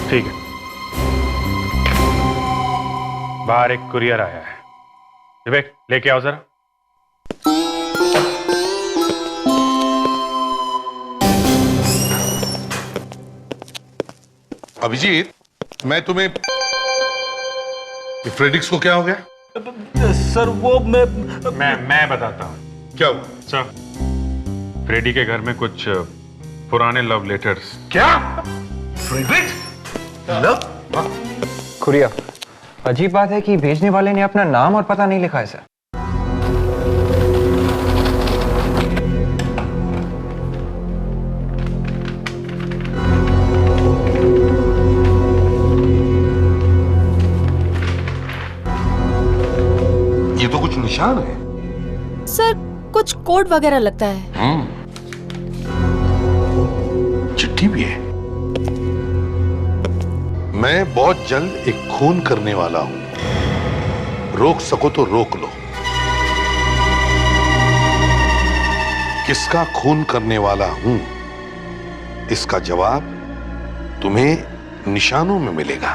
ठीक है, बाहर एक कुरियर आया है। विवेक, लेके आओ जरा। अभिजीत, मैं तुम्हें फ्रेडिक्स को क्या हो गया? सर वो मैं बताता हूँ क्या हुआ? सर, फ्रेडी के घर में कुछ पुराने लव लेटर्स। क्या? फ्रेडिक्स? लव? कुरिया, अजीब बात है कि भेजने वाले ने अपना नाम और पता नहीं लिखा है सर। ये तो कुछ निशान है। सर कुछ कोड वगैरह लगता है। चिट्ठी भी है। मैं बहुत जल्द एक खून करने वाला हूं, रोक सको तो रोक लो। किसका खून करने वाला हूं, इसका जवाब तुम्हें निशानों में मिलेगा।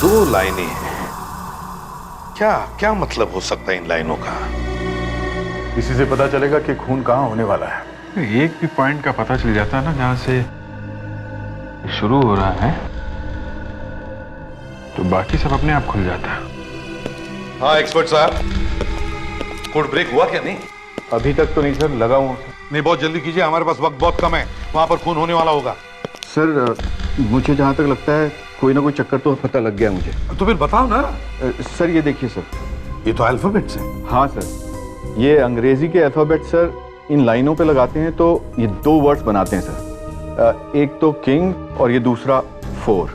2 लाइनें हैं। क्या क्या मतलब हो सकता है इन लाइनों का? इसी से पता चलेगा कि खून कहाँ होने वाला है। एक भी पॉइंट का पता चल जाता है ना, जहां से शुरू हो रहा है, तो बाकी सब अपने आप खुल जाता है। हाँ एक्सपर्ट साहब, कोड ब्रेक हुआ क्या? नहीं अभी तक तो नहीं सर, लगा हूं। नहीं, बहुत जल्दी कीजिए, हमारे पास वक्त बहुत कम है। वहां पर खून होने वाला होगा। सर मुझे जहाँ तक लगता है कोई ना कोई चक्कर तो पता लग गया मुझे। तो फिर बताओ ना। सर ये देखिए सर, ये तो अल्फाबेट्स है। हाँ सर, ये अंग्रेजी के अल्फाबेट सर इन लाइनों पे लगाते हैं तो ये 2 वर्ड्स बनाते हैं सर। एक तो किंग और ये दूसरा 4।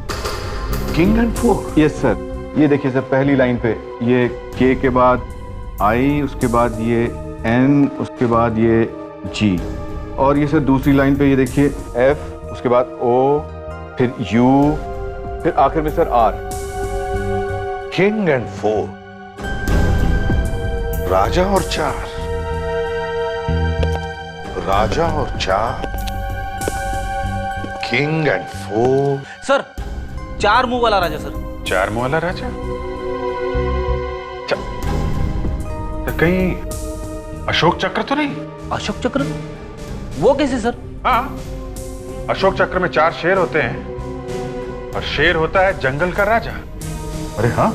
King and 4? Yes sir. ये देखिए सर, पहली लाइन पे ये के के बाद आई, उसके बाद ये एन, उसके बाद ये जी, और ये सर दूसरी लाइन पे ये देखिए एफ, उसके बाद ओ, फिर यू, फिर आखिर में सर आर। किंग एंड 4, राजा और 4, राजा और 4, किंग एंड 4। सर 4 मुंह वाला राजा सर। 4 मुंह वाला राजा? तो कहीं अशोक चक्र तो नहीं? अशोक चक्र? वो कैसे सर? हाँ, अशोक चक्र में 4 शेर होते हैं और शेर होता है जंगल का राजा। अरे हाँ,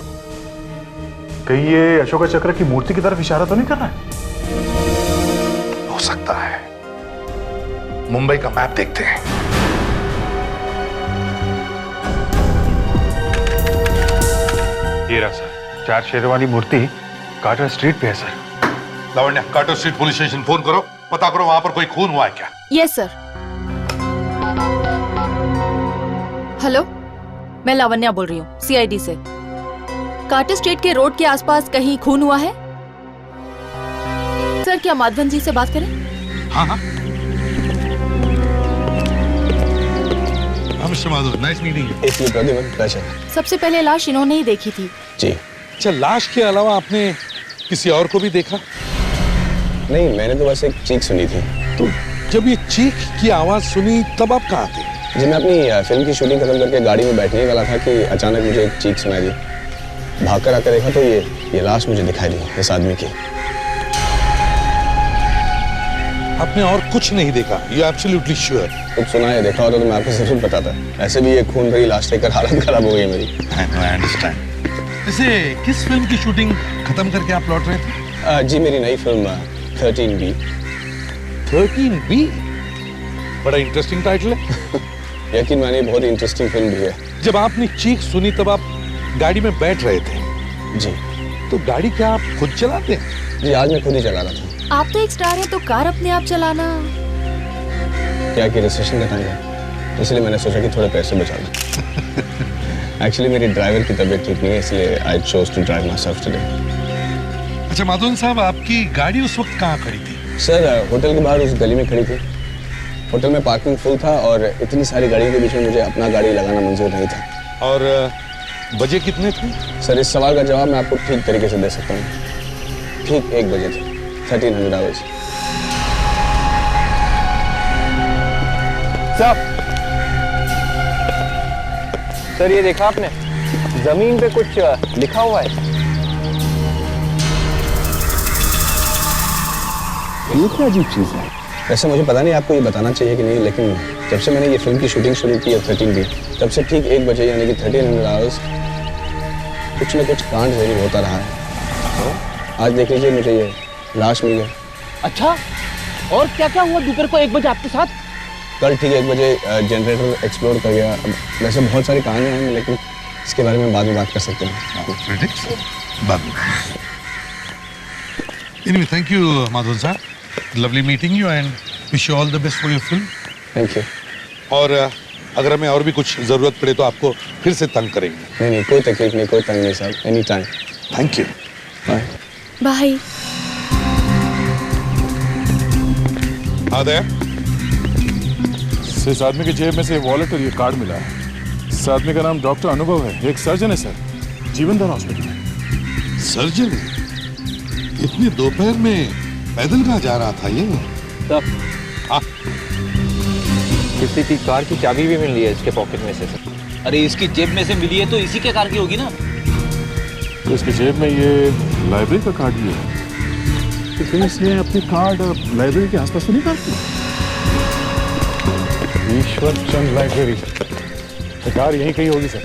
कहीं ये अशोक चक्र की मूर्ति की तरफ इशारा तो नहीं कर रहा है? हो सकता है। मुंबई का मैप देखते हैं। ये रहा सर, 4 शेरों वाली मूर्ति कार्टर स्ट्रीट पे है sir. Lavanya, Carter street police station phone करो, पता करो वहां पर कोई खून हुआ है क्या। Yes sir. हेलो, मैं लावण्या बोल रही हूँ सीआईडी से। कार्टर स्ट्रीट के रोड के आसपास कहीं खून हुआ है सर? क्या माधवन जी से बात करें? हाँ हाँ। Mister Madhav, nice meeting you. सबसे पहले लाश इन्होंने ही देखी थी। जी। अच्छा, लाश के अलावा आपने किसी और को भी देखा? नहीं, मैंने तो बस एक चीख सुनी थी। तो जब ये चीख की आवाज सुनी तब आप कहाँ थे? जी, मैं अपनी फिल्म की शूटिंग खत्म करके गाड़ी में बैठने वाला था कि अचानक मुझे एक चीख सुनाई दी। भागकर आकर देखा तो ये लाश मुझे दिखाई दी, इस आदमी की। आपने और कुछ नहीं देखा? You absolutely sure? कुछ सुना है, देखा होता तो मैं आपको जरूर बताता। ऐसे भी ये खून भरी लाश देखकर हालत खराब हो गई मेरी। I understand. वैसे किस फिल्म की शूटिंग खत्म करके आप लौट रहे थे? जी, मेरी नई फिल्म 13B। 13B? बड़ा इंटरेस्टिंग टाइटल है। यकीन मानिए, बहुत ही इंटरेस्टिंग फिल्म भी है। जब आपने चीख सुनी तब आप गाड़ी में बैठ रहे थे? जी। तो गाड़ी क्या आप खुद चलाते हैं? जी, आज मैं खुद ही चला रहा था। आप तो एक स्टार हैं, तो कार अपने आप चलाना। क्या कि रिसेशन का टाइम है, इसलिए मैंने सोचा कि थोड़े पैसे बचा लूं। एक्चुअली मेरी ड्राइवर की तबीयत ठीक नहीं है, इसलिए I chose to drive myself today. अच्छा माधवन साहब, आपकी गाड़ी उस वक्त कहाँ खड़ी थी? सर, होटल के बाहर उस गली में खड़ी थी। होटल में पार्किंग फुल था और इतनी सारी गाड़ियों के बीच में मुझे अपना गाड़ी लगाना मंजूर नहीं था। और बजे कितने थे? सर, इस सवाल का जवाब मैं आपको ठीक तरीके से दे सकता हूँ। ठीक 1 बजे थे, 1300 आवर्स। साहब, सर ये देखा आपने, जमीन पे कुछ लिखा हुआ है। ये क्या अजीब चीज़ है? वैसे मुझे पता नहीं आपको ये बताना चाहिए कि नहीं, लेकिन जब से मैंने ये फिल्म की शूटिंग शुरू की है 13B, तब से ठीक 1 बजे यानी कि 1300 आवर्स कुछ न कुछ कांड जरूर होता रहा है। आज देख लीजिए मुझे ये लाश मिल गई। अच्छा, और क्या क्या हुआ दोपहर को 1 बजे आपके साथ? कल ठीक 1 बजे जनरेटर एक्सप्लोड कर गया। अब वैसे बहुत सारी कहानियाँ हैं, लेकिन इसके बारे में बाद में बात कर सकते हैं। बाद में। Anyway, thank you, Madhavan sir. Lovely meeting you and wish you all the best for your film. Thank you. और अगर हमें और भी कुछ जरूरत पड़े तो आपको फिर से तंग करेंगे। नहीं, कोई तकलीफ नहीं, कोई तंग नहीं साहब, any time. Thank you. Bye. Bye. आदे इस आदमी की जेब में से वॉलेट और ये कार्ड मिला है। इस आदमी का नाम डॉक्टर अनुभव है, एक सर्जन है सर, जीवनदान हॉस्पिटल में। सर्जन? इतनी दोपहर में पैदल कहाँ जा रहा था ये? किसी की कार की चाबी भी मिल रही है इसके पॉकेट में से सर। अरे इसकी जेब में से मिली है तो इसी के कार की होगी ना। तो इसकी जेब में ये लाइब्रेरी का कार्ड भी है, तो फिर इसने अपनी कार्ड लाइब्रेरी के आसपास तो नहीं काटती। ईश्वर चंद लाइब्रेरी, कार यहीं कहीं होगी सर।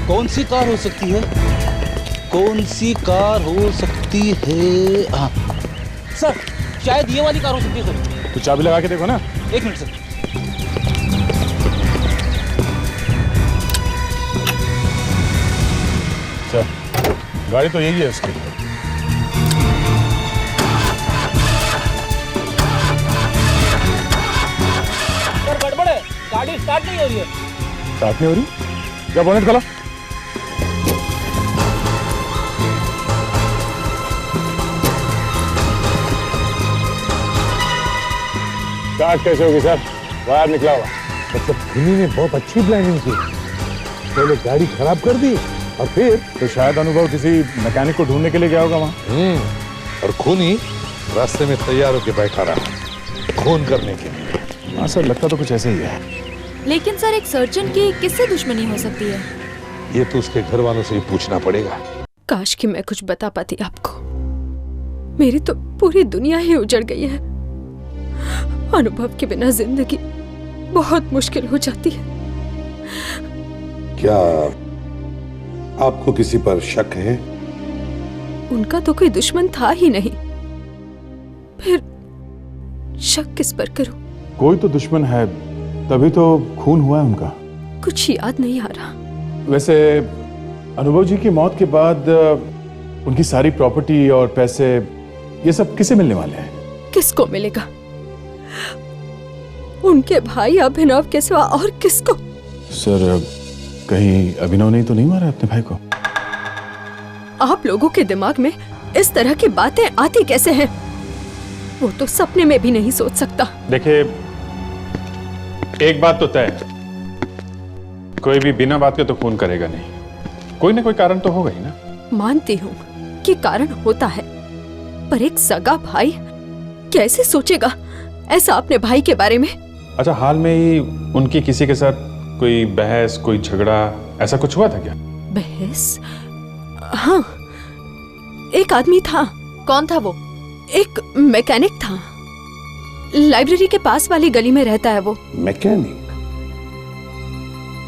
कौन सी कार हो सकती है? कौन सी कार हो सकती है? हाँ सर, शायद ये वाली कार हो सकती है सर। तो चाबी लगा के देखो ना। 1 मिनट सर। सर गाड़ी तो यही है उसकी। सर गड़बड़ है, गाड़ी स्टार्ट नहीं हो रही है। स्टार्ट नहीं हो रही? क्या बोनेट खोलो। स्टार्ट कैसे होगी सर? वायर निकला हुआ। मतलब धोनी ने बहुत अच्छी प्लानिंग की। पहले गाड़ी खराब कर दी और फिर तो शायद अनुभव किसी मैकेनिक को ढूंढने के लिए गया होगा वहाँ। और खूनी रास्ते में तैयार होकर बैठा रहा खून करने के लिए। हाँ सर, लगता तो कुछ ऐसे ही है। लेकिन सर एक सर्जन की किससे दुश्मनी हो सकती है? ये तो उसके घर वालों से ही पूछना पड़ेगा। काश कि मैं कुछ बता पाती आपको। मेरी तो पूरी दुनिया ही उजड़ गई है। अनुभव के बिना जिंदगी बहुत मुश्किल हो जाती है। क्या आपको किसी पर शक है? उनका तो कोई दुश्मन था ही नहीं, फिर शक किस पर करूं? कोई तो दुश्मन है, तभी तो खून हुआ है उनका। कुछ याद नहीं आ रहा। वैसे अनुभव जी की मौत के बाद उनकी सारी प्रॉपर्टी और पैसे ये सब किसे मिलने वाले हैं? किसको मिलेगा? उनके भाई अभिनव के सिवा और किसको? सर कहीं अभिनव ने तो नहीं मारा अपने भाई को? आप लोगों के दिमाग में इस तरह की बातें आती कैसे हैं? वो तो सपने में भी नहीं सोच सकता। देखिए, एक बात तो तय है, कोई भी बिना बात के तो खून करेगा नहीं। कोई ना कोई कारण तो होगा ही ना। मानती हूँ कि कारण होता है, पर एक सगा भाई कैसे सोचेगा ऐसा अपने भाई के बारे में? अच्छा, हाल में ही उनकी किसी के साथ कोई बहस, कोई झगड़ा, ऐसा कुछ हुआ था क्या? बहस? हाँ, एक आदमी था। कौन था वो? एक मैकेनिक था। लाइब्रेरी के पास वाली गली में रहता है वो। मैकेनिक?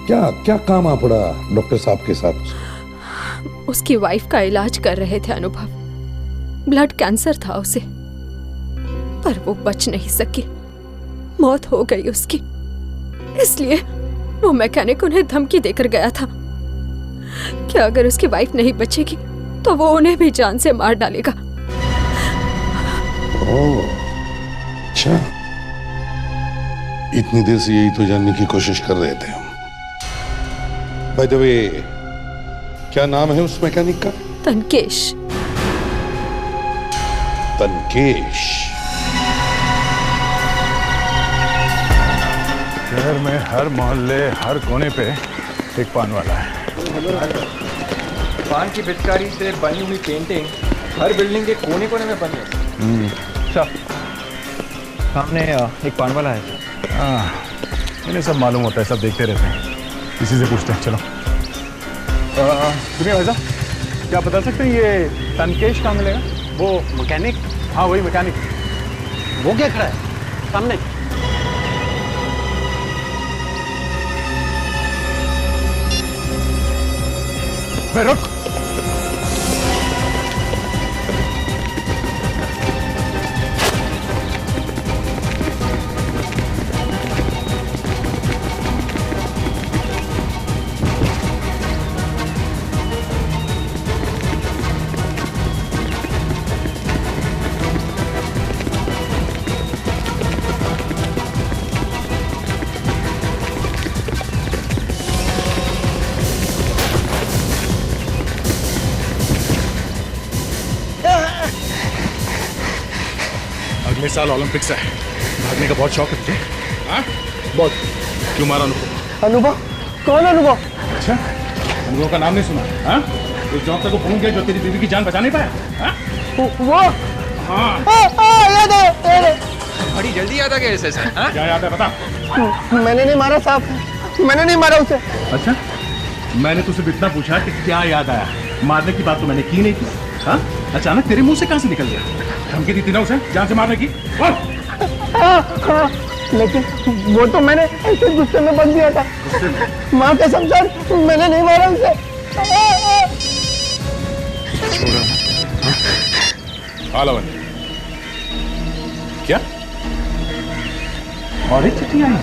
क्या क्या काम आ पड़ा डॉक्टर साहब के साथ? उसकी वाइफ का इलाज कर रहे थे अनुभव। ब्लड कैंसर था उसे, पर वो बच नहीं सकी। मौत हो गई उसकी। इसलिए वो मैकेनिक उन्हें धमकी देकर गया था कि अगर उसकी वाइफ नहीं बचेगी तो वो उन्हें भी जान से मार डालेगा। ओह, अच्छा। इतनी देर से यही तो जानने की कोशिश कर रहे थे हम। बाय द वे, क्या नाम है उस मैकेनिक का? तनकेश। तनकेश। शहर में हर मोहल्ले, हर कोने पे एक पान वाला है। पान की पिचकारी से बनी हुई पेंटिंग हर बिल्डिंग के कोने कोने में बनी है। सर, सामने एक पान वाला है। हाँ, इन्हें सब मालूम होता है, सब देखते रहते हैं। इसी से पूछते हैं, चलो। सुनिए भाई साहब, क्या बता सकते हैं ये तनकेश कहाँ मिलेगा? वो मैकेनिक, हाँ वही मैकेनिक। वो क्या खड़ा है सामने? रुक। अगले साल ओलंपिक्स है, भागने का बहुत शौक है तुझे? हाँ? बहुत। क्यों मारा अनुभव? अनुभव? कौन अनुभव? अच्छा, अनुभव का नाम नहीं सुना? हाँ? उस डॉक्टर को भूल गया जो तेरी बीवी की जान बचा नहीं पाया? हाँ? वो? हाँ। याद है। बड़ी जल्दी याद आ गया इसे सर। हाँ? क्या याद है बता? मैंने नहीं मारा साहब, मैंने नहीं मारा उसे। अच्छा, मैंने तुझसे इतना पूछा कि क्या याद आया, मारने की बात तो मैंने की नहीं थी। हाँ? अचानक तेरे मुंह से कहां से निकल गया? धमकी दी थी ना उसे जान से मारने की? हाँ, लेकिन वो तो मैंने ऐसे गुस्से में बन दिया था। माँ कसम सर, मैंने नहीं मारा उसे। आलवन क्या? और एक चिट्ठी आई?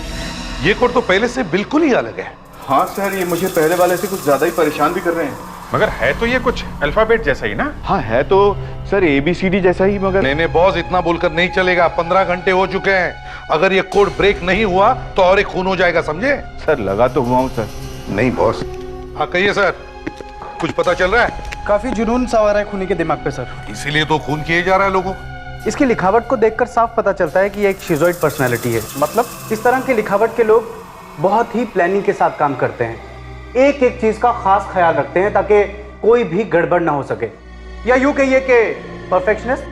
ये कोड तो पहले से बिल्कुल ही अलग है। हाँ सर, ये मुझे पहले वाले से कुछ ज्यादा ही परेशान भी कर रहे हैं। मगर है तो ये कुछ अल्फाबेट जैसा ही ना? हाँ है तो सर ABCD जैसा ही, मगर नहीं बॉस, इतना बोलकर नहीं चलेगा। 15 घंटे हो चुके हैं। अगर ये कोड ब्रेक नहीं हुआ तो और एक खून हो जाएगा, समझे? सर लगा तो हुआ हूँ सर। नहीं बॉस। हाँ कहिए सर, कुछ पता चल रहा है? काफी जुनून सा आ रहा है खूनी के दिमाग पे सर। इसीलिए तो खून किए जा रहा है लोगों। इसकी लिखावट को देखकर साफ पता चलता है कि ये एक शिजोइड पर्सनैलिटी है। मतलब इस तरह की लिखावट के लोग बहुत ही प्लानिंग के साथ काम करते हैं, एक एक चीज का खास ख्याल रखते हैं ताकि कोई भी गड़बड़ ना हो सके, या यूं कहिए कि परफेक्शनिस्ट।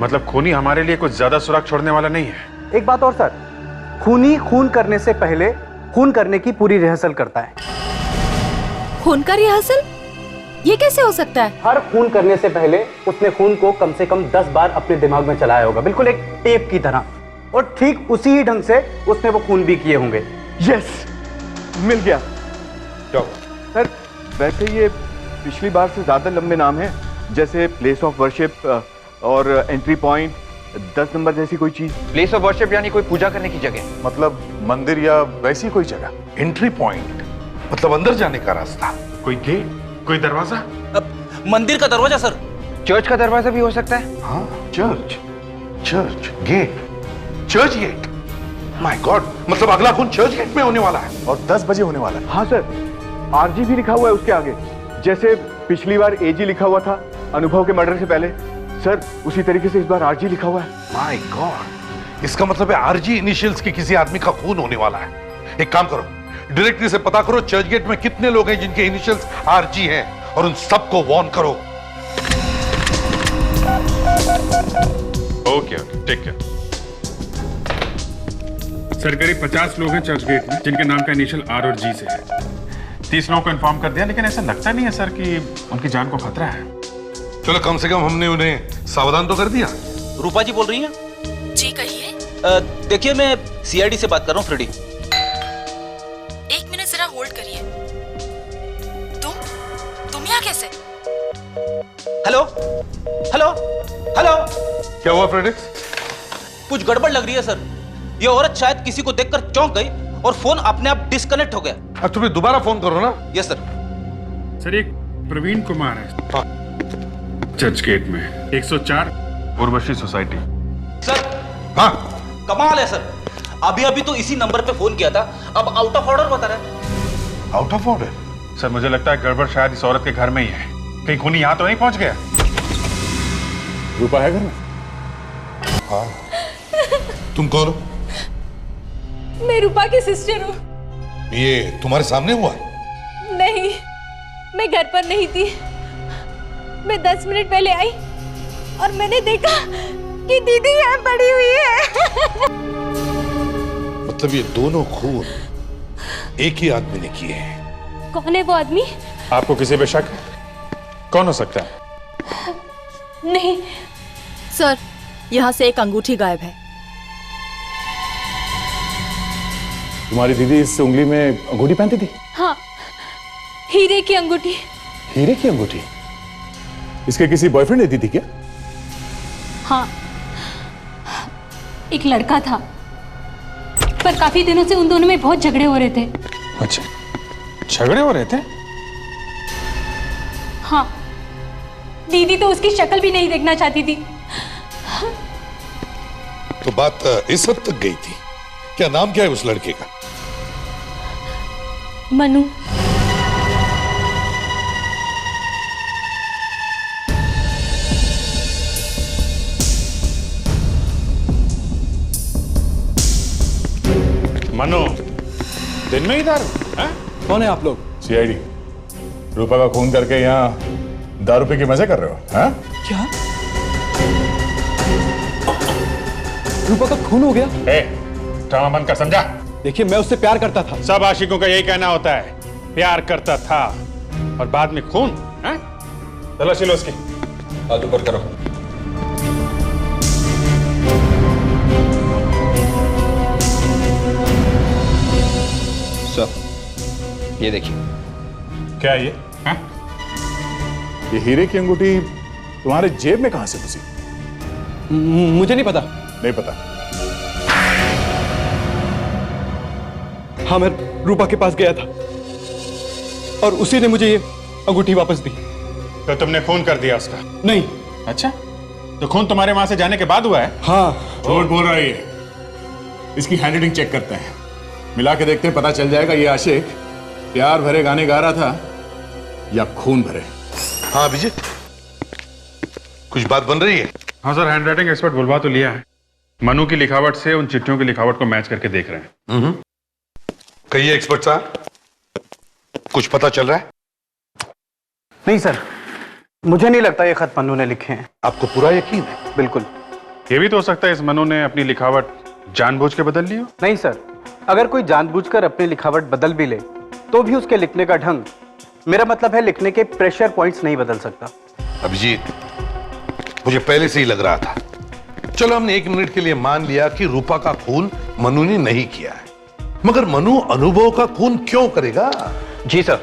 मतलब खूनी हमारे लिए कुछ ज्यादा सुराग छोड़ने वाला नहीं है। एक बात और सर, खूनी खून करने से पहले खून करने की पूरी रिहर्सल करता है। खून का रिहर्सल? ये कैसे हो सकता है? हर खून करने से पहले उसने खून को कम से कम 10 बार अपने दिमाग में चलाया होगा, बिल्कुल एक टेप की तरह, और ठीक उसी ही ढंग से उसने वो खून भी किए होंगे। यस, मिल गया। क्या सर वैसे ये पिछली बार से ज्यादा लंबे नाम है, जैसे प्लेस ऑफ वर्शिप और एंट्री पॉइंट, 10 नंबर जैसी कोई चीज। प्लेस ऑफ वर्शिप यानी कोई पूजा करने की जगह? मतलब मंदिर या वैसी कोई जगह? एंट्री पॉइंट मतलब अंदर जाने का रास्ता। कोई गेट, कोई दरवाजा? मंदिर का दरवाजा सर। चर्च का दरवाजा भी हो सकता है। हाँ church, church gate, church gate. My God, मतलब अगला खून चर्च गेट में होने वाला है और 10 बजे होने वाला है। हाँ सर, RG भी लिखा हुआ है उसके आगे, जैसे पिछली बार AG लिखा हुआ था अनुभव के मर्डर से पहले। सर उसी तरीके से इस बार RG लिखा हुआ है। माय गॉड, इसका मतलब है RG इनिशियल्स के किसी आदमी का खून होने वाला है। एक काम करो, डायरेक्टली से पता करो चर्च गेट में कितने लोग हैं जिनके इनिशियल्स RG हैं और उन सबको वार्न करो। Okay take care. सर करीब 50 लोग हैं चर्च गेट में जिनके नाम का इनिशियल R और G से है। 30 लोगों को इन्फॉर्म कर दिया, लेकिन ऐसा लगता नहीं है सर कि उनकी जान को खतरा है। चलो कम से कम हमने उन्हें सावधान तो कर दिया। रूपा जी बोल रही हैं? जी कहिए। देखिए मैं CID से बात कर रहा हूँ, फ्रेडी। एक मिनट जरा होल्ड करिए। तुम यहाँ कैसे? हेलो हेलो हेलो, क्या हुआ फ्रेडिक्स? कुछ गड़बड़ लग रही है सर। ये औरत शायद किसी को देखकर चौंक गई और फोन अपने आप डिस्कनेक्ट हो गया। अब तुम्हें दोबारा फोन करो ना। Yes sir. सर एक प्रवीण कुमार है चर्च गेट में, 104 उर्वशी सोसाइटी। सर हाँ कमाल है सर, अभी अभी तो इसी नंबर पे फोन किया था, अब आउट ऑफ ऑर्डर बता रहा है। Out of order? सर मुझे लगता है गड़बड़ शायद इस औरत के घर में ही है। कहीं खूनी यहाँ तो नहीं पहुंच गया? रूपा है घर में? हाँ। तुम कौन हो? मैं रूपा की सिस्टर हूँ। ये तुम्हारे सामने हुआ? नहीं, मैं घर पर नहीं थी। मैं 10 मिनट पहले आई और मैंने देखा कि दीदी यहाँ पड़ी हुई है। मतलब ये दोनों खून एक ही आदमी ने किए हैं। कौन है वो आदमी? आपको किसी पे शक है? कौन हो सकता है? नहीं सर, यहाँ से एक अंगूठी गायब है। तुम्हारी दीदी इस उंगली में अंगूठी पहनती थी? हाँ, हीरे की अंगूठी। हीरे की अंगूठी? इसके किसी बॉयफ्रेंड ने दी थी क्या? हाँ, एक लड़का था, पर काफी दिनों से उन दोनों में बहुत झगड़े हो रहे थे। अच्छा, झगड़े हो रहे थे? हाँ, दीदी तो उसकी शक्ल भी नहीं देखना चाहती थी। तो बात इस हद तक गई थी। क्या नाम क्या है उस लड़के का? मनु। मनु, दिन में ही दारू? कौन है आप लोग? सीआईडी। रूपा का खून करके यहाँ दारू पी के मजे कर रहे हो? हाँ? क्या? रूपा का खून हो गया? ड्रामा बंद कर, समझा? देखिए, मैं उससे प्यार करता था। सब आशिकों का यही कहना होता है, प्यार करता था और बाद में खून। तलाशी लो उसकी। हाथ ऊपर करो। सर, ये देखिए। क्या है ये? ये हीरे की अंगूठी तुम्हारे जेब में कहां से घुसी? मुझे नहीं पता। नहीं पता? हाँ, मैं रूपा के पास गया था और उसी ने मुझे ये अंगूठी वापस दी। तो तुमने खून कर दिया उसका? नहीं। अच्छा, तो खून तुम्हारे वहां से जाने के बाद हुआ है? हाँ। झूठ बोल रहा है ये। इसकी हैंडराइटिंग चेक करते हैं, मिला के देखते हैं, पता चल जाएगा ये आशिक प्यार भरे गाने गा रहा था या खून भरे। हाँ अभिजीत, कुछ बात बन रही है? हाँ सर, हैंडराइटिंग एक्सपर्ट बुलवा तो लिया है। मनु की लिखावट से उन चिट्ठियों की लिखावट को मैच करके देख रहे हैं। कहिए एक्सपर्ट साहब, कुछ पता चल रहा है? नहीं सर, मुझे नहीं लगता ये खत मनु ने लिखे हैं। आपको पूरा यकीन है? बिल्कुल। ये भी तो हो सकता है इस मनु ने अपनी लिखावट जानबूझ के बदल ली हो। नहीं सर, अगर कोई जानबूझकर अपनी लिखावट बदल भी ले तो भी उसके लिखने का ढंग, मेरा मतलब है लिखने के प्रेशर पॉइंट्स, नहीं बदल सकता। अभिजीत, मुझे पहले से ही लग रहा था। चलो हमने 1 मिनट के लिए मान लिया कि रूपा का खून मनु ने नहीं किया है, मगर मनु अनुभव का खून क्यों करेगा? जी सर,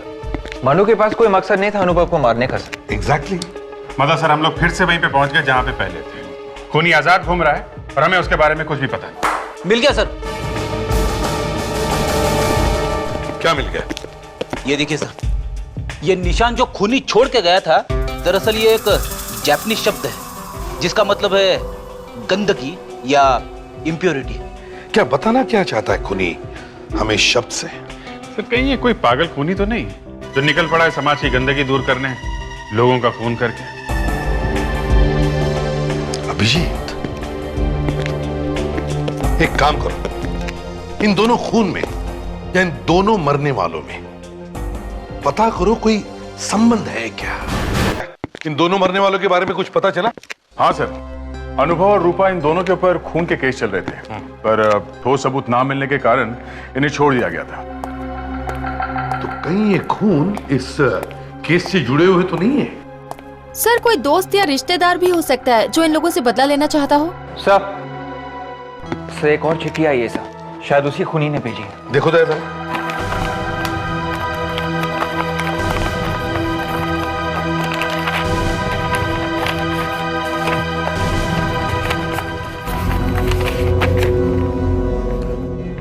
मनु के पास कोई मकसद नहीं था अनुभव को मारने का सर। एग्जैक्टली। मतलब सर, हम लोग फिर से वहीं पे पहुंच गए जहां पे पहले थे। खूनी आजाद घूम रहा है और हमें उसके बारे में कुछ भी पता नहीं। मिल गया सर। क्या मिल गया? ये देखिए सर, ये निशान जो खूनी छोड़ के गया था, दरअसल ये एक जापानीज शब्द है जिसका मतलब है गंदगी या इम्प्योरिटी। क्या बताना क्या चाहता है खूनी हमें शब्द से? सर, कहीं ये कोई पागल खूनी तो नहीं जो निकल पड़ा है समाज की गंदगी दूर करने, लोगों का खून करके? अभिजीत, एक काम करो, इन दोनों खून में या इन दोनों मरने वालों में पता करो कोई संबंध है क्या? इन दोनों मरने वालों के बारे में कुछ पता चला? हाँ सर, अनुभव और रूपा इन दोनों के ऊपर खून के केस चल रहे थे, पर ठोस सबूत ना मिलने के कारण इन्हें छोड़ दिया गया था। तो कहीं ये खून इस केस से जुड़े हुए तो नहीं है? सर, कोई दोस्त या रिश्तेदार भी हो सकता है जो इन लोगों से बदला लेना चाहता हो। सर, एक और चिट्ठी आई है सर, शायद उसी खूनी ने भेजी। देखो तो इधर।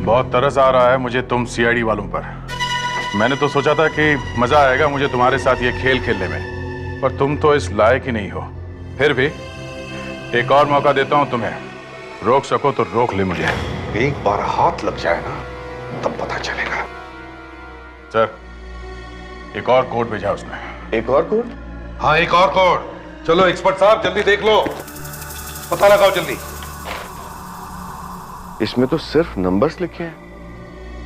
बहुत तरस आ रहा है मुझे तुम सीआईडी वालों पर। मैंने तो सोचा था कि मजा आएगा मुझे तुम्हारे साथ ये खेल खेलने में, पर तुम तो इस लायक ही नहीं हो। फिर भी एक और मौका देता हूं तुम्हें, रोक सको तो रोक ले मुझे। एक बार हाथ लग जाए ना, तब पता चलेगा। सर, एक और कोड भेजा उसने। एक और कोड? हाँ, एक और कोड। चलो एक्सपर्ट साहब, जल्दी देख लो, पता लगाओ जल्दी। इसमें तो सिर्फ नंबर्स लिखे हैं।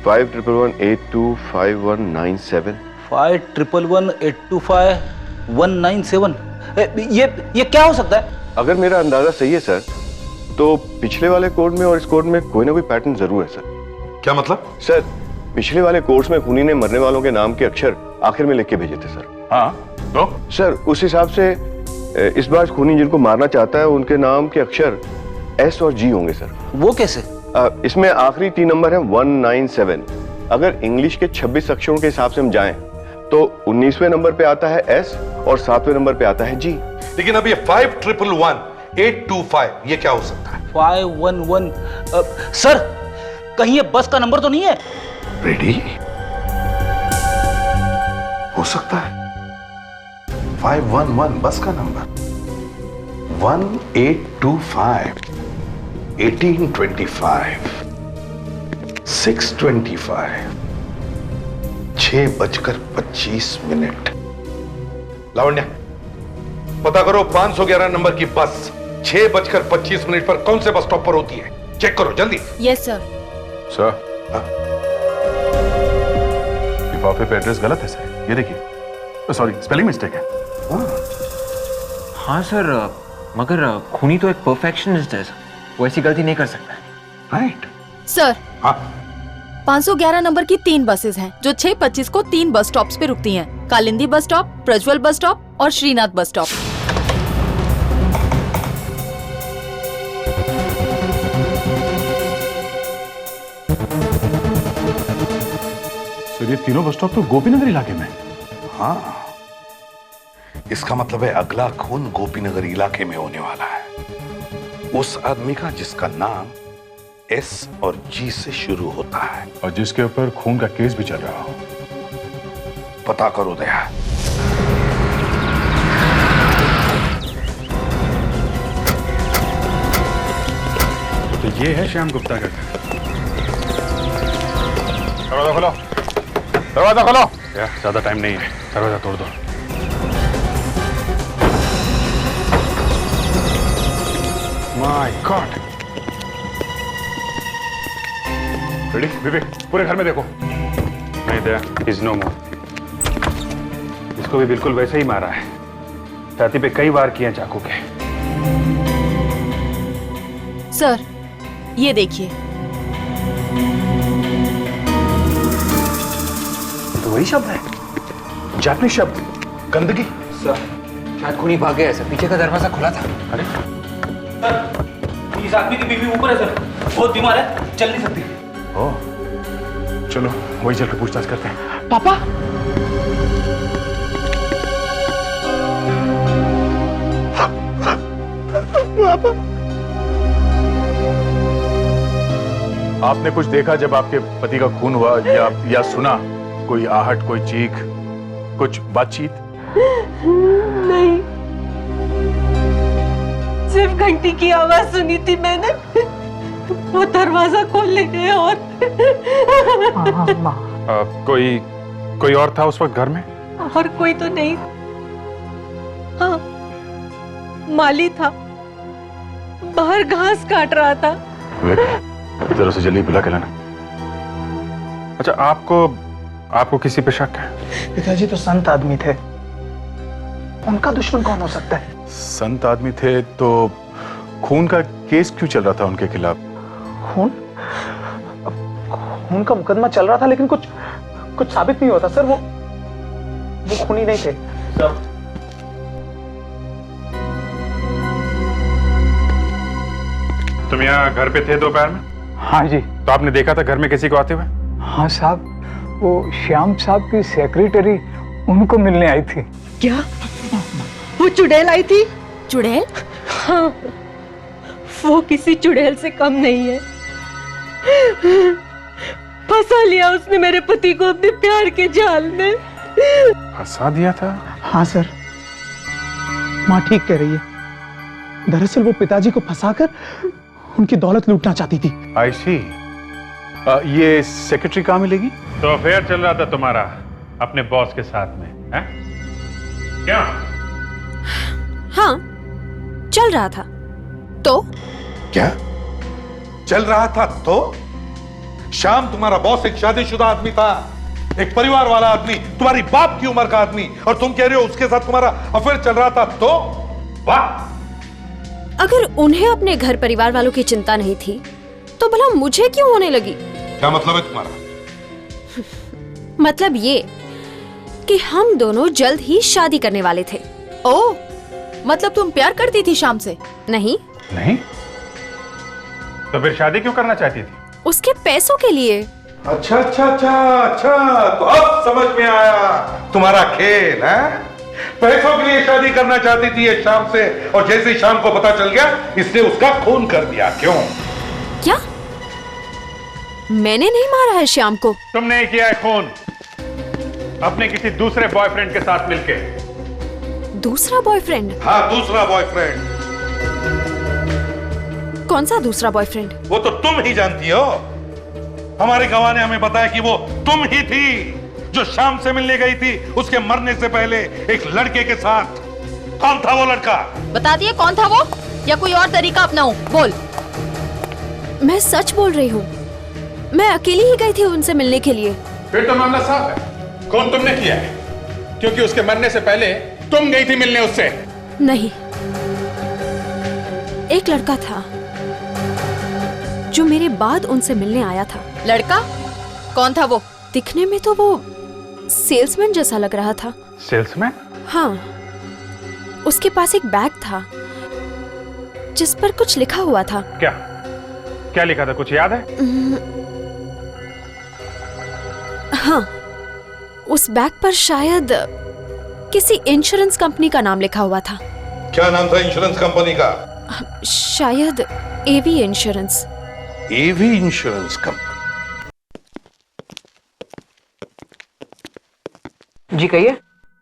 5118251997। 5118251997। ये क्या हो सकता है? अगर मेरा अंदाजा सही है सर, तो पिछले वाले कोड में और इस कोड में कोई ना कोई पैटर्न जरूर है सर। क्या मतलब? सर, पिछले वाले कोर्स में खूनी ने मरने वालों के नाम के अक्षर आखिर में लिख के भेजे थे सर। हाँ तो सर उस हिसाब से इस बार खूनी जिनको मारना चाहता है उनके नाम के अक्षर एस और जी होंगे सर। वो कैसे? इसमें आखिरी 3 नंबर है 197। अगर इंग्लिश के 26 अक्षरों के हिसाब से हम जाएं तो 19वें नंबर पे आता है एस और 7वें नंबर पे आता है जी। लेकिन अब ये 5111-825 ये क्या हो सकता है? 511 सर कहीं ये बस का नंबर तो नहीं है? रेडी हो सकता है 511 बस का नंबर 1825 1825 625 6:25। लावण्या पता करो 511 नंबर की बस 6:25 पर कौन से बस स्टॉप पर होती है। चेक करो जल्दी। Yes sir. सर लिफाफे पे एड्रेस गलत है सर, ये देखिए। सॉरी स्पेलिंग मिस्टेक है। हाँ सर, मगर खूनी तो एक परफेक्शनिस्ट है, वो ऐसी गलती नहीं कर सकता। राइट सर हाँ 511 नंबर की 3 बसेस हैं जो 6:25 को 3 बस स्टॉप्स पे रुकती हैं। Kalindi bus stop, Prajwal bus stop और श्रीनाथ बस स्टॉप। सर ये तीनों बस स्टॉप तो गोपीनगर इलाके में। हाँ इसका मतलब है अगला खून गोपीनगर इलाके में होने वाला है। उस आदमी का जिसका नाम एस और जी से शुरू होता है और जिसके ऊपर खून का केस भी चल रहा हो। पता करो दया। तो ये है श्याम गुप्ता का घर। दरवाजा खोलो, दरवाजा खोलो। यार ज्यादा टाइम नहीं है, दरवाजा तोड़ दो। My God. रेडी विवेक, पूरे घर में देखो। नहीं दया, इज नो मोर। इसको भी बिल्कुल वैसे ही मारा है, छाती पे कई बार किए चाकू के। सर ये देखिए। तो वही शब्द है, जापानी शब्द, गंदगी। सर शायद खूनी भाग गया है सर, पीछे का दरवाजा खुला था। अरे इस आदमी की बीवी ऊपर है सर, बहुत बीमार है, चल नहीं सकती। ओ चलो वही चल के पूछताछ करते हैं। पापा आपने कुछ देखा जब आपके पति का खून हुआ या सुना कोई आहट, कोई चीख, कुछ बातचीत? नहीं, सिर्फ घंटी की आवाज सुनी थी मैंने। वो दरवाजा खोलने गए और कोई और था उस वक्त घर में? और कोई तो नहीं। हाँ माली था, बाहर घास काट रहा था। जरा से जल्दी बुला के लाना। अच्छा आपको किसी पे शक है? पिताजी तो संत आदमी थे, उनका दुश्मन कौन हो सकता है? संत आदमी थे तो खून का केस क्यों चल रहा था उनके खिलाफ? खून का मुकदमा चल रहा था लेकिन कुछ साबित नहीं होता सर। वो खूनी नहीं थे। तुम यहाँ घर पे थे दोपहर में? हाँ जी। तो आपने देखा था घर में किसी को आते हुए? हाँ साहब, वो श्याम साहब की सेक्रेटरी उनको मिलने आई थी। क्या वो चुड़ैल आई थी? चुड़ैल? हाँ, वो किसी चुड़ैल से कम नहीं है। फंसा लिया उसने मेरे पति को अपने प्यार के जाल में। फंसा दिया था? हाँ सर, माँ ठीक कह रही है। दरअसल वो पिताजी को फंसाकर उनकी दौलत लूटना चाहती थी। आई सी। ये सेक्रेटरी कहाँ मिलेगी? तो अफेयर चल रहा था तुम्हारा अपने बॉस के साथ में, हैं? क्या? हाँ चल रहा था। तो क्या चल रहा था? तो श्याम तुम्हारा बॉस एक शादीशुदा आदमी था, एक परिवार वाला आदमी, तुम्हारी बाप की उम्र का आदमी, और तुम कह रहे हो उसके साथ तुम्हारा अफेयर चल रहा था। तो वाह! अगर उन्हें अपने घर परिवार वालों की चिंता नहीं थी तो भला मुझे क्यों होने लगी? क्या मतलब है तुम्हारा? मतलब ये कि हम दोनों जल्द ही शादी करने वाले थे। ओह, मतलब तुम प्यार करती थी श्याम से? नहीं। नहीं? तो फिर शादी क्यों करना चाहती थी? उसके पैसों के लिए। अच्छा अच्छा अच्छा अच्छा, तो अब समझ में आया तुम्हारा खेल है। पैसों के लिए शादी करना चाहती थी ये शाम से, और जैसे ही शाम को पता चल गया इसने उसका खून कर दिया। क्यों? क्या? मैंने नहीं मारा है श्याम को। तुमने किया है खून अपने किसी दूसरे बॉयफ्रेंड के साथ मिलके। दूसरा बॉयफ्रेंड? हाँ, दूसरा बॉयफ्रेंड। कौन सा दूसरा बॉयफ्रेंड? वो तो तुम ही जानती हो। हमारे गवाह ने हमें बताया कि वो तुम ही थी जो शाम से मिलने गई थी उसके मरने से पहले एक लड़के के साथ। कौन था वो लड़का? बता दिए कौन था वो, या कोई और तरीका अपनाऊं? बोल। मैं सच बोल रही हूँ, मैं अकेली ही गई थी उनसे मिलने के लिए। फिर तो मामला साफ है, खून तुमने किया है, क्योंकि उसके मरने से पहले तुम गई थी मिलने उससे। नहीं, एक लड़का था जो मेरे बाद उनसे मिलने आया था। लड़का? कौन था वो? दिखने में तो वो सेल्समैन जैसा लग रहा था। सेल्समैन? हाँ, उसके पास एक बैग था जिस पर कुछ लिखा हुआ था। क्या क्या लिखा था, कुछ याद है? हाँ, उस बैग पर शायद किसी इंश्योरेंस कंपनी का नाम लिखा हुआ था। क्या नाम था इंश्योरेंस कंपनी का? शायद एवी इंश्योरेंस। एवी इंश्योरेंस कंपनी? जी कहिए,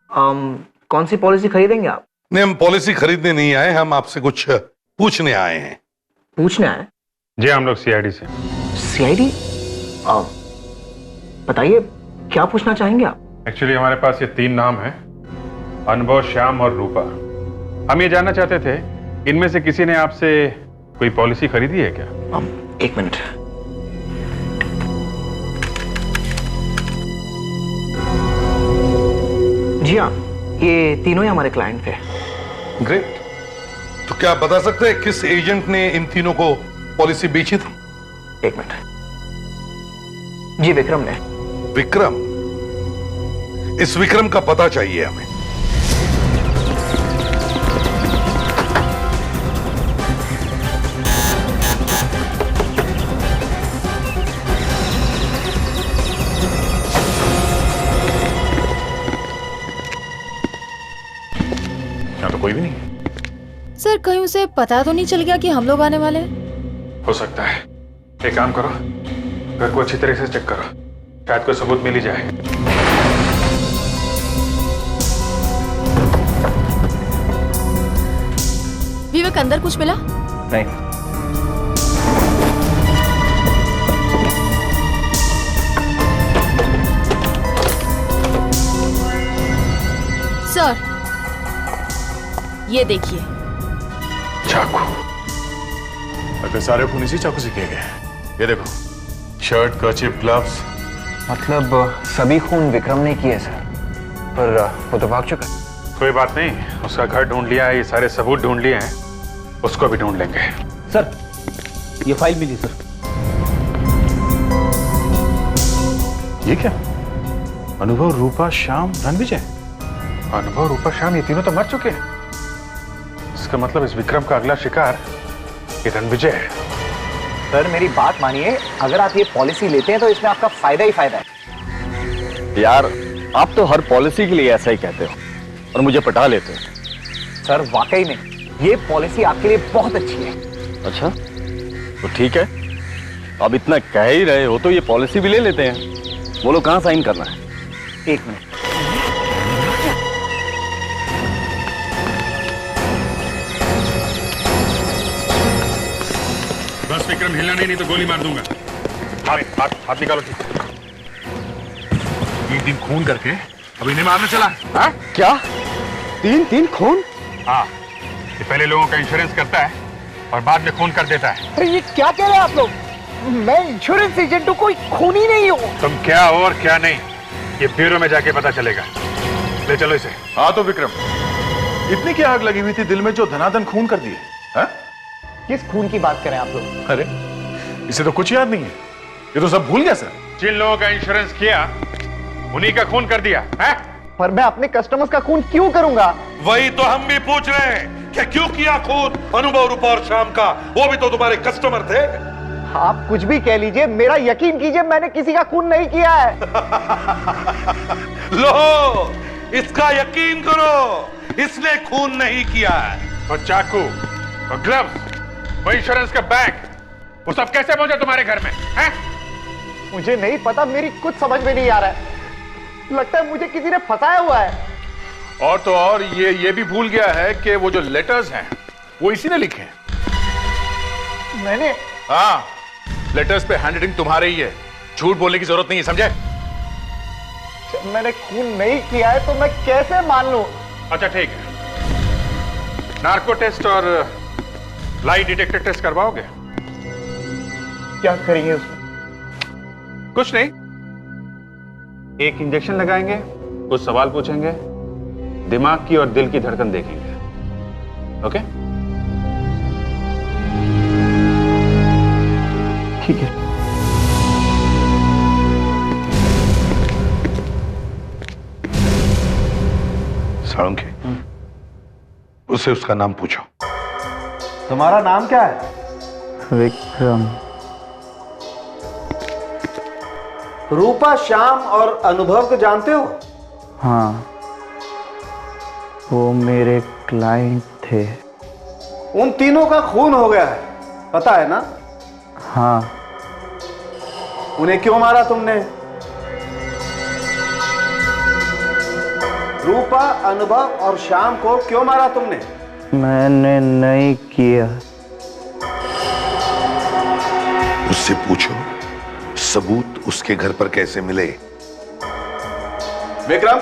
कौन सी पॉलिसी खरीदेंगे आप? नहीं, हम पॉलिसी खरीदने नहीं आए, हम आपसे कुछ पूछने आए हैं। पूछने आए? जी, हम लोग सीआईडी से। सीआईडी? बताइए क्या पूछना चाहेंगे आप? एक्चुअली हमारे पास ये 3 नाम हैं, अनुभव, श्याम और रूपा। हम ये जानना चाहते थे, इनमें से किसी ने आपसे कोई पॉलिसी खरीदी है क्या? एक मिनट। जी हाँ, ये तीनों ही हमारे क्लाइंट थे। ग्रेट। तो क्या आप बता सकते हैं किस एजेंट ने इन तीनों को पॉलिसी बेची थी? एक मिनट। जी, विक्रम ने। विक्रम? इस विक्रम का पता चाहिए हमें। यहाँ तो कोई भी नहीं। सर, कहीं उसे पता तो नहीं चल गया कि हम लोग आने वाले हैं? हो सकता है। एक काम करो, घर को अच्छी तरह से चेक करो, शायद कोई सबूत मिल ही जाए। विवेक, अंदर कुछ मिला? नहीं। सर, ये देखिए। चाकू। अगर सारे खून इसी चाकू से किए गए। ये देखो, शर्ट, कर्चिफ, ग्लव्स। मतलब सभी खून विक्रम ने किए सर, पर वो तो भाग चुका। कोई बात नहीं, उसका घर ढूंढ लिया है, ये सारे सबूत ढूंढ लिए हैं, उसको भी ढूंढ लेंगे। सर, ये फाइल मिली सर। ये क्या? अनुभव, रूपा, श्याम, रणविजय। अनुभव, रूपा, श्याम, ये तीनों तो मर चुके हैं। इसका मतलब इस विक्रम का अगला शिकार ये रणविजय है। सर मेरी बात मानिए, अगर आप ये पॉलिसी लेते हैं तो इसमें आपका फायदा ही फायदा है। यार, आप तो हर पॉलिसी के लिए ऐसा ही कहते हो और मुझे पटा लेते हो। सर वाकई में ये पॉलिसी आपके लिए बहुत अच्छी है। अच्छा, तो ठीक है, अब इतना कह ही रहे हो तो ये पॉलिसी भी ले लेते हैं। बोलो कहाँ साइन करना है? एक मिनट। बस विक्रम, हिलना नहीं तो गोली मार दूंगा। हाथ निकालो। 3 खून करके अब इन्हें मारने चला? हाँ? क्या 3 खून? हाँ, ये पहले लोगों का इंश्योरेंस करता है और बाद में खून कर देता है। अरे ये क्या कह रहे हैं आप लोग? मैं इंश्योरेंस एजेंट हूँ, कोई खून ही नहीं हूँ। तुम क्या हो और क्या नहीं, ये ब्यूरो में जाके पता चलेगा। ले चलो इसे। हाँ तो विक्रम, इतनी क्या आग लगी हुई थी दिल में जो धनाधन खून कर दिए? हाँ? किस खून की बात करें आप लोग? अरे, इसे तो कुछ याद नहीं है, ये तो सब भूल गया सर। जिन लोगों का इंश्योरेंस किया उन्हीं का खून कर दिया है? पर मैं अपने कस्टमर्स का खून क्यों करूंगा? वही तो हम भी पूछ रहे हैं कि क्यों किया खून अनुभव, रूपा और श्याम का? वो भी तो तुम्हारे कस्टमर थे। आप कुछ भी कह लीजिए, मेरा यकीन कीजिए, मैंने किसी का खून नहीं किया है। लो, इसका यकीन करो, इसने खून नहीं किया है। और चाकू और ग्लव्स, वो इंश्योरेंस का बैग, वो सब कैसे पहुंचे तुम्हारे घर में? हैं? मुझे नहीं पता, मेरी कुछ समझ में नहीं आ रहा है। लगता है मुझे किसी ने फंसाया हुआ है। और तो और ये भी भूल गया है कि वो जो लेटर्स हैं वो इसी ने लिखे हैं। मैंने? हाँ, लेटर्स पे हैंड राइटिंग तुम्हारे ही है, झूठ बोलने की जरूरत नहीं है, समझे? जब मैंने खून नहीं किया है तो मैं कैसे मान लूं? अच्छा ठीक है, नार्को टेस्ट और लाई डिटेक्टर टेस्ट करवाओगे? क्या करेंगे उसमें? कुछ नहीं, एक इंजेक्शन लगाएंगे, कुछ सवाल पूछेंगे, दिमाग की और दिल की धड़कन देखेंगे। ओके? ठीक है। साळुंखे, उससे उसका नाम पूछो। तुम्हारा नाम क्या है? विक्रम। रूपा, श्याम और अनुभव को जानते हो? हाँ, वो मेरे क्लाइंट थे। उन तीनों का खून हो गया है, पता है ना? हाँ। उन्हें क्यों मारा तुमने? रूपा, अनुभव और श्याम को क्यों मारा तुमने? मैंने नहीं किया। उससे पूछो सबूत उसके घर पर कैसे मिले। विक्रम,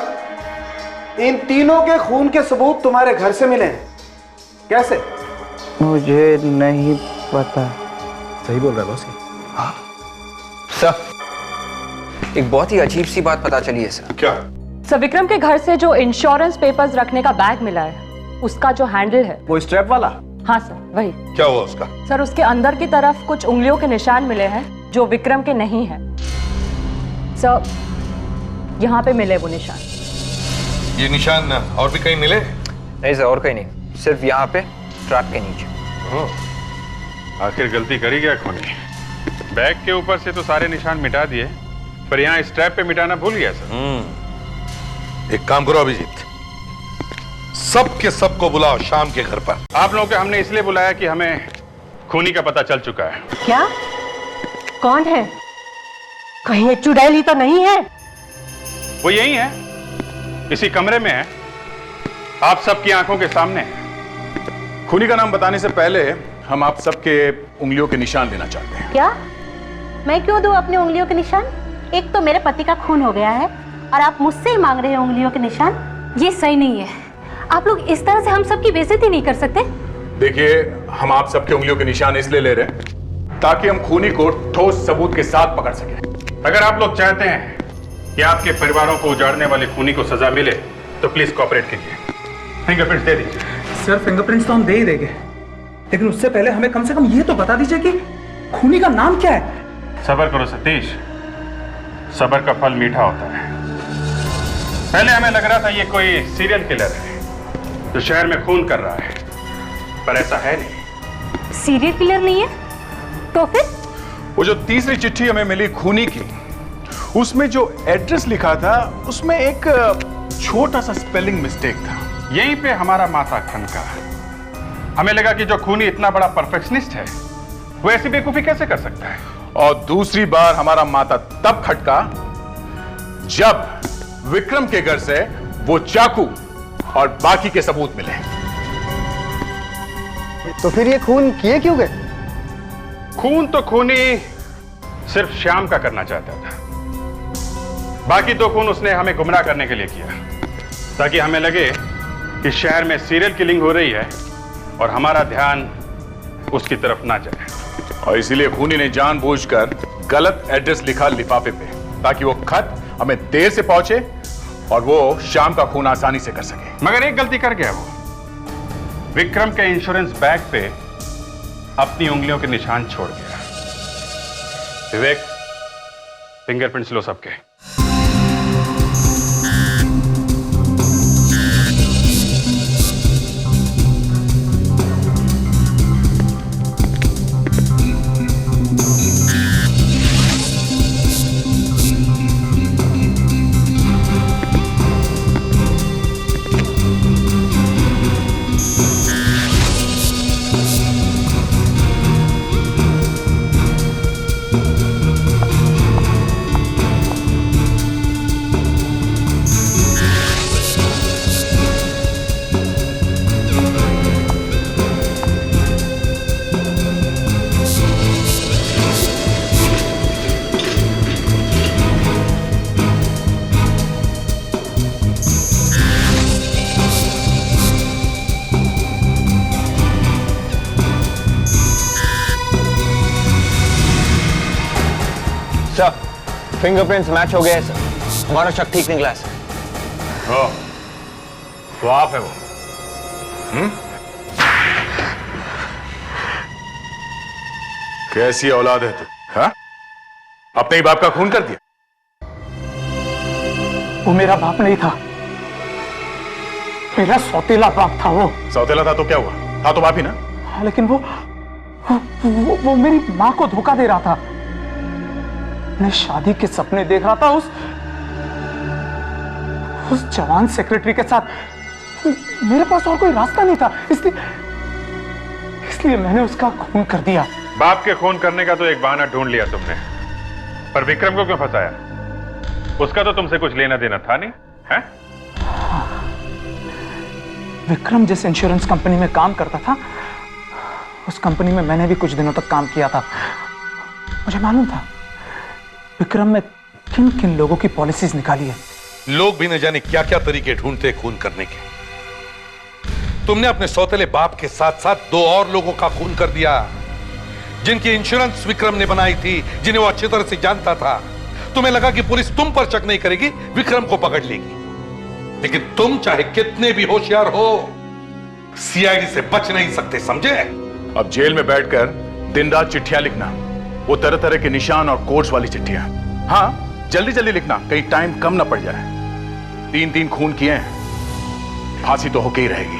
इन तीनों के खून के सबूत तुम्हारे घर से मिले हैं, कैसे? मुझे नहीं पता। सही बोल रहा है बॉस। हाँ? सर, एक बहुत ही अजीब सी बात पता चली है सर। क्या? सर, विक्रम के घर से जो इंश्योरेंस पेपर्स रखने का बैग मिला है, उसका जो हैंडल है, वो स्ट्रैप वाला? हाँ सर, वही। क्या हुआ उसका? सर, उसके अंदर की तरफ कुछ उंगलियों के निशान मिले हैं जो विक्रम के नहीं हैं। सर, यहाँ पे मिले वो निशान। ये निशान और भी कहीं मिले? नहीं सर, और कहीं नहीं, सिर्फ यहाँ पे ट्रैक के नीचे। आखिर गलती करी क्या खूनी? बैग के ऊपर से तो सारे निशान मिटा दिए, पर यहाँ स्ट्रैप पे मिटाना भूल गया सर। एक काम करो अभिजीत, सब के सब को बुलाओ शाम के घर पर। आप लोगों को हमने इसलिए बुलाया कि हमें खूनी का पता चल चुका है। क्या? कौन है? कहीं ये चुड़ैल ही तो नहीं है? वो यही है, इसी कमरे में है, आप सबकी आंखों के सामने है। खूनी का नाम बताने से पहले हम आप सबके उंगलियों के निशान लेना चाहते हैं। क्या? मैं क्यों दूं अपनी उंगलियों के निशान? एक तो मेरे पति का खून हो गया है और आप मुझसे ही मांग रहे हैं उंगलियों के निशान। ये सही नहीं है। आप लोग इस तरह से हम सबकी बेइज्जती नहीं कर सकते। देखिए, हम आप सबके उंगलियों के निशान इसलिए ले रहे हैं ताकि हम खूनी को ठोस सबूत के साथ पकड़ सकें। अगर आप लोग चाहते हैं कि आपके परिवारों को उजाड़ने वाले खूनी को सजा मिले तो प्लीज कोऑपरेट कीजिए, फिंगरप्रिंट्स दे दीजिए। सर, फिंगरप्रिंट्स तो हम दे ही देंगे, लेकिन उससे पहले हमें कम से कम ये तो बता दीजिए कि खूनी का नाम क्या है। सब्र करो सतीश, सब्र का फल मीठा होता है। पहले हमें लग रहा था ये कोई सीरियल किलर है जो शहर में खून कर रहा है, पर ऐसा है नहीं। सीरियल किलर नहीं है तो फिर? वो जो तीसरी चिट्ठी हमें मिली खूनी की, उसमें जो एड्रेस लिखा था उसमें एक छोटा सा स्पेलिंग मिस्टेक था। यहीं पे हमारा माथा खनका। हमें लगा कि जो खूनी इतना बड़ा परफेक्शनिस्ट है वो ऐसी बेवकूफी कैसे कर सकता है। और दूसरी बार हमारा माथा तब खटका जब विक्रम के घर से वो चाकू और बाकी के सबूत मिले। तो फिर ये खून किए क्यों गए? खून तो खूनी सिर्फ श्याम का करना चाहता था, बाकी तो खून उसने हमें गुमराह करने के लिए किया, ताकि हमें लगे कि शहर में सीरियल किलिंग हो रही है और हमारा ध्यान उसकी तरफ ना जाए। और इसीलिए खूनी ने जानबूझकर गलत एड्रेस लिखा लिफाफे पे, ताकि वो खत हमें देर से पहुंचे और वो श्याम का खून आसानी से कर सके। मगर एक गलती कर गया वो, विक्रम के इंश्योरेंस बैग पे अपनी उंगलियों के निशान छोड़ गया। विवेक, फिंगरप्रिंट्स लो सबके। सर, फिंगरप्रिंट्स मैच हो गए सर। हमारा शक ठीक निकला है सर। ओ, तो आप है वो? कैसी औलाद है तू? हाँ? अपने ही बाप का खून कर दिया? वो मेरा बाप नहीं था, मेरा सौतेला बाप था। वो सौतेला था तो क्या हुआ? था तो बाप ही ना। हाँ, लेकिन वो मेरी माँ को धोखा दे रहा था। मैं शादी के सपने देख रहा था उस जवान सेक्रेटरी के साथ। मेरे पास और कोई रास्ता नहीं था, इसलिए मैंने उसका खून कर दिया। बाप के खून करने का तो एक बहाना ढूंढ लिया तुमने, पर विक्रम को क्यों फंसाया? उसका तो तुमसे कुछ लेना देना था नहीं, है? विक्रम जिस इंश्योरेंस कंपनी में काम करता था, उस कंपनी में मैंने भी कुछ दिनों तक काम किया था। मुझे मालूम था विक्रम ने किन किन लोगों की पॉलिसीज निकाली है। लोग भी न जाने क्या क्या तरीके ढूंढते खून करने के। तुमने अपने सौतेले बाप के साथ साथ दो और लोगों का खून कर दिया, जिनकी इंश्योरेंस विक्रम ने बनाई थी, जिन्हें वो अच्छी तरह से जानता था। तुम्हें लगा कि पुलिस तुम पर शक नहीं करेगी, विक्रम को पकड़ लेगी। लेकिन तुम चाहे कितने भी होशियार हो, सीआईडी से बच नहीं सकते, समझे? अब जेल में बैठकर दिन रात चिट्ठियां लिखना, वो तरह तरह के निशान और कोड्स वाली चिट्ठियां। हाँ, जल्दी जल्दी लिखना, कहीं टाइम कम ना पड़ जाए। 3 खून किए हैं, फांसी तो होके ही रहेगी।